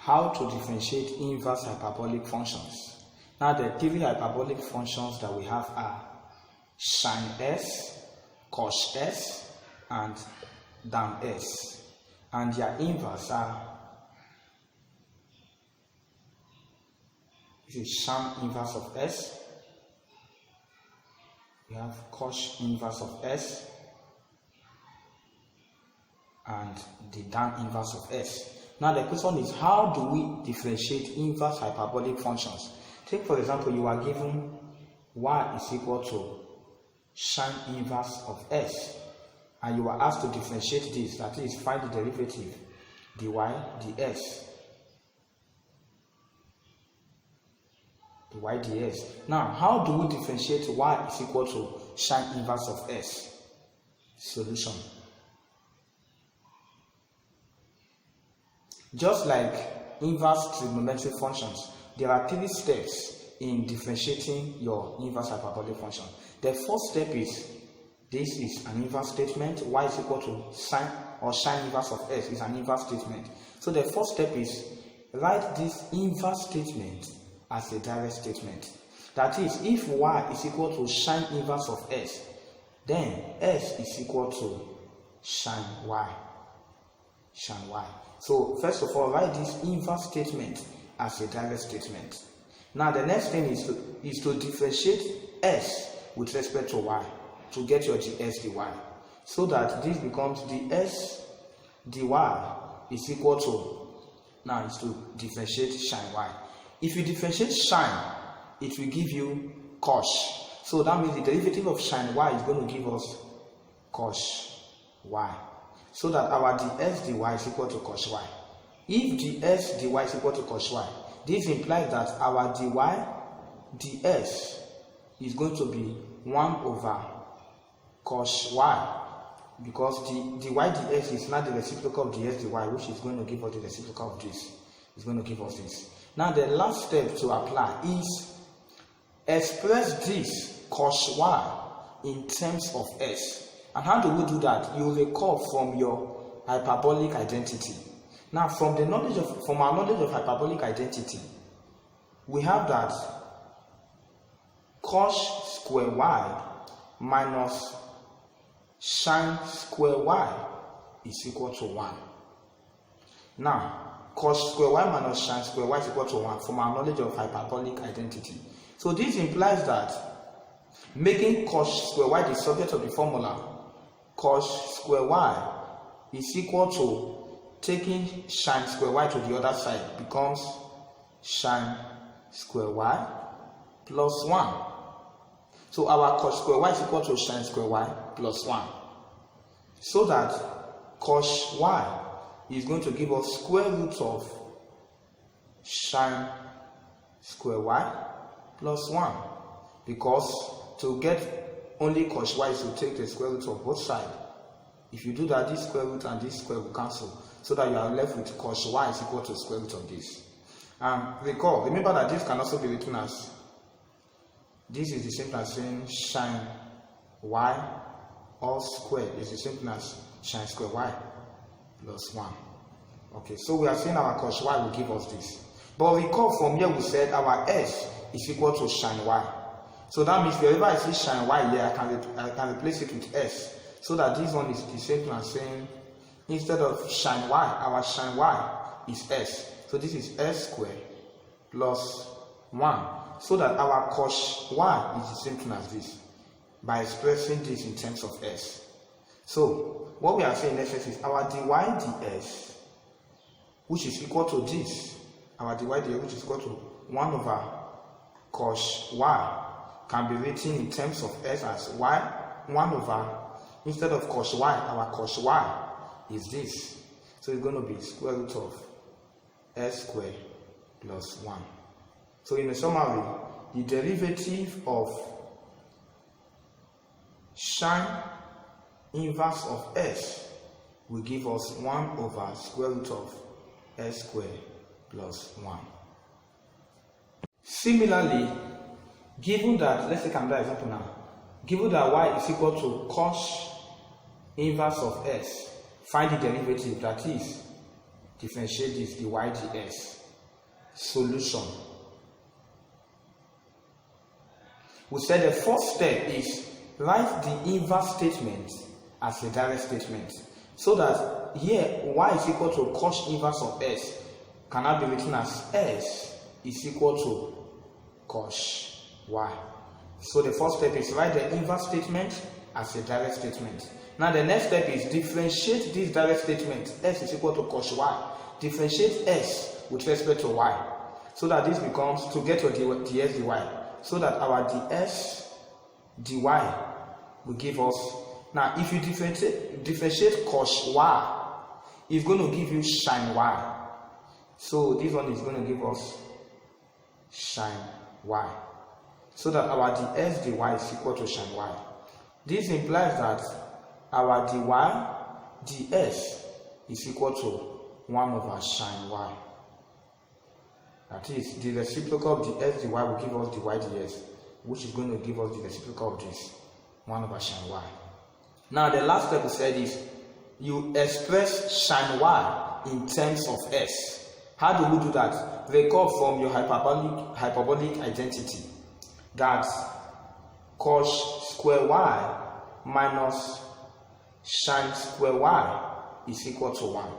how to differentiate inverse hyperbolic functions. Now the three hyperbolic functions that we have are sine s, cos s, and tan s, and their inverse are, this is sine inverse of s, we have cos inverse of s, and the tan inverse of s. Now the question is, how do we differentiate inverse hyperbolic functions? Take for example, you are given y is equal to sine inverse of s, and you are asked to differentiate this, that is, find the derivative dy ds. dy ds. Now, how do we differentiate y is equal to sine inverse of s? Solution. Just like inverse trigonometric functions, there are three steps in differentiating your inverse hyperbolic function. The first step is, this is an inverse statement, y is equal to sine or sine inverse of s is an inverse statement. So the first step is, write this inverse statement as a direct statement. That is, if y is equal to sine inverse of s, then s is equal to sine y. Sine y. So first of all, write this inverse statement as a direct statement. Now the next thing is to differentiate s with respect to y to get your ds dy, so that this becomes ds dy is equal to, now is to differentiate sine y. If you differentiate sine, it will give you cos. So that means the derivative of sine y is going to give us cos y. So that our ds dy is equal to cos y. If ds dy is equal to cos y, this implies that our dy ds is going to be 1 over cos y, because the dy ds is not the reciprocal of ds dy, which is going to give us the reciprocal of this. It's going to give us this. Now the last step to apply is express this cos y in terms of s. And how do we do that? You recall from your hyperbolic identity. Now from our knowledge of hyperbolic identity, we have that cos square y minus sine square y is equal to 1. Now, cos square y minus sine square y is equal to 1 from our knowledge of hyperbolic identity. So this implies that making cos square y the subject of the formula, cos square y is equal to taking sine square y to the other side, becomes sine square y plus 1. So our cos square y is equal to sine square y plus 1. So that cos y is going to give us square root of sine square y plus 1. Because to get only cos y is to take the square root of both sides. If you do that, this square root and this square will cancel, so that you are left with cos y is equal to square root of this. Remember that this can also be written as, this is the same as saying sine y all square is the same as sine square y plus 1. Okay, so we are saying our cos y will give us this. But recall from here we said our s is equal to sine y. So that means wherever I see sine y here, I can replace it with s. So that this one is the same as saying, instead of sine y, our sine y is s. So this is s squared plus 1. So that our cos y is the same thing as this, by expressing this in terms of s. So what we are saying in essence is our dy ds, which is equal to this, our dy ds, which is equal to 1 over cos y, can be written in terms of s as y 1 over, instead of cos y, our cos y is this. So it's going to be square root of s squared plus 1. So in a summary, the derivative of sine inverse of s will give us 1 over square root of s squared plus 1. Similarly, given that, let's take another example now. Given that y is equal to cos inverse of s, find the derivative, that is differentiate this dy ds. Solution. We said the first step is write the inverse statement as a direct statement, so that here y is equal to cos inverse of s can now be written as s is equal to cos y. So the first step is write the inverse statement as a direct statement. Now the next step is differentiate this direct statement, s is equal to cos y. Differentiate s with respect to y, so that this becomes, to get your ds dy, so that our ds dy will give us, now if you differentiate cos y, it's going to give you sin y. So this one is going to give us sin y, so that our ds dy is equal to sin y. This implies that our dy ds is equal to 1 over sin y. That is, the reciprocal of ds dy will give us dy ds, which is going to give us the reciprocal of this 1 over sin y. Now the last step we said is you express sin y in terms of s. How do we do that? Recall from your hyperbolic identity that cos square y minus sin square y is equal to 1.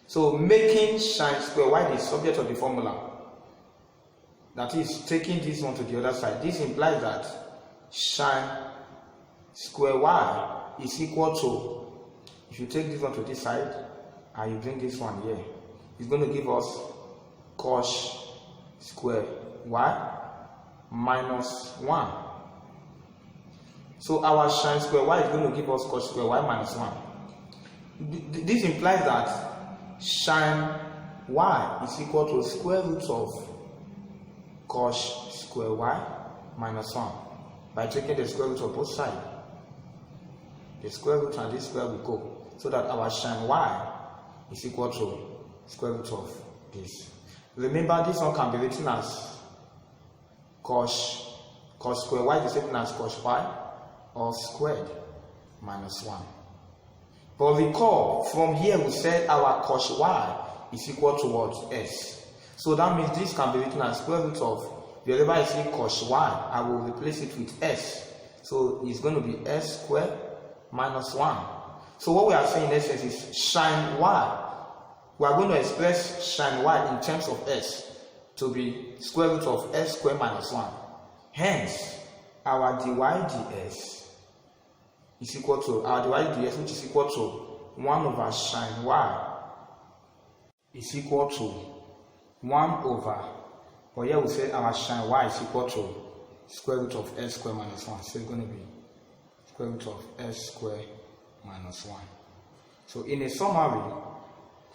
So making sin square y the subject of the formula, that is taking this one to the other side, this implies that sin square y is equal to, if you take this one to this side and you bring this one here, it's going to give us cos square y minus 1. So our sin square y is going to give us cos square y minus 1. This implies that sin y is equal to square root of cos square y minus 1 by taking the square root of both sides. The square root and this square will go, so that our sin y is equal to square root of this. Remember, this one can be written as cos square y is written as cos y or squared minus 1. But recall, from here we said our cos y is equal to what? S. So that means this can be written as square root of, wherever I see cos y, I will replace it with s. So it's going to be s squared minus 1. So what we are saying in essence is sin y. We are going to express sin y in terms of s to be square root of s squared minus 1. Hence, our dy ds is equal to, our dy ds, which is equal to 1 over sin y, is equal to 1 over, but here we say our sin y is equal to square root of s squared minus 1. So it's going to be square root of s squared minus 1. So in a summary,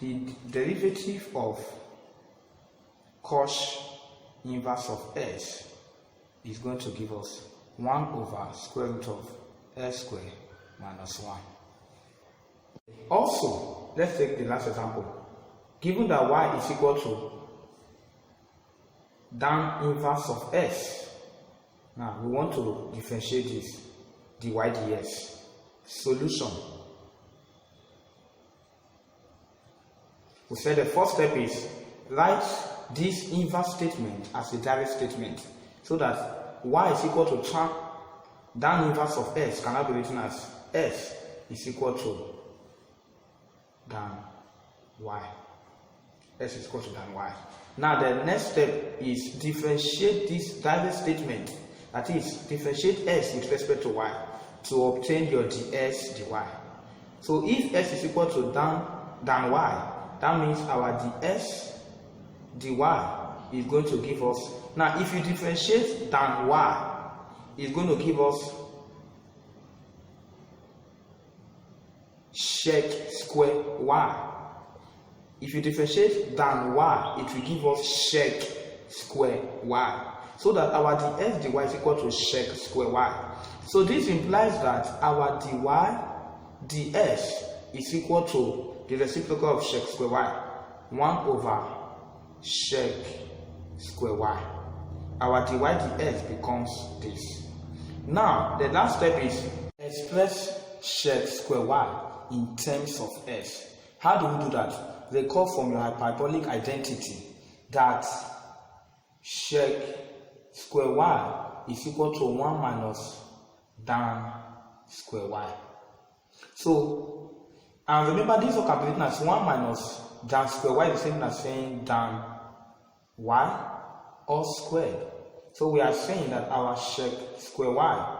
the derivative of cos inverse of s is going to give us 1 over square root of s squared minus 1. Also, let's take the last example. Given that y is equal to tan inverse of s, now we want to differentiate this dy ds. Solution. We said the first step is write this inverse statement as a direct statement, so that y is equal to tan inverse of s can now be written as s is equal to tan y. S is equal to tan y. Now the next step is differentiate this direct statement, that is, differentiate s with respect to y to obtain your ds dy. So if s is equal to tan y, that means our ds dy is going to give us, now if you differentiate tan y, it's going to give us sec square y. If you differentiate tan y, it will give us sec square y. So that our ds dy is equal to sec square y. So this implies that our dy ds is equal to the reciprocal of sec square y, 1 over sec square y. Our dy ds becomes this. Now the last step is express sec square y in terms of s. How do we do that? recall from your hyperbolic identity that sec square y is equal to 1 minus tan square y. So, and remember, this will can be written as 1 minus tan square y, the same as saying tan y all squared. So we are saying that our sec square y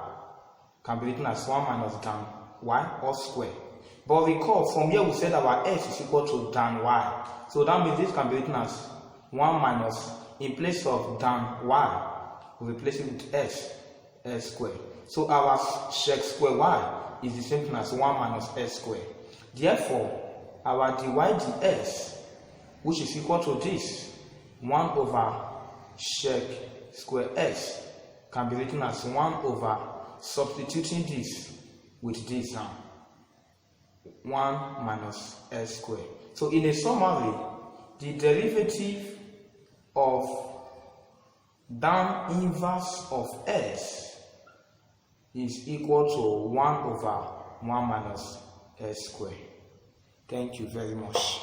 can be written as 1 minus tan y all squared. But recall, from here we said our s is equal to tan y. So that means this can be written as 1 minus, in place of tan y, we replace it with s squared. So our sec square y is the same thing as 1 minus s squared. Therefore, our dy ds, which is equal to this, 1 over sec square s, can be written as 1 over, substituting this with this now, 1 minus s squared. So in a summary, the derivative of tan inverse of s is equal to 1 over 1 minus s squared. Thank you very much.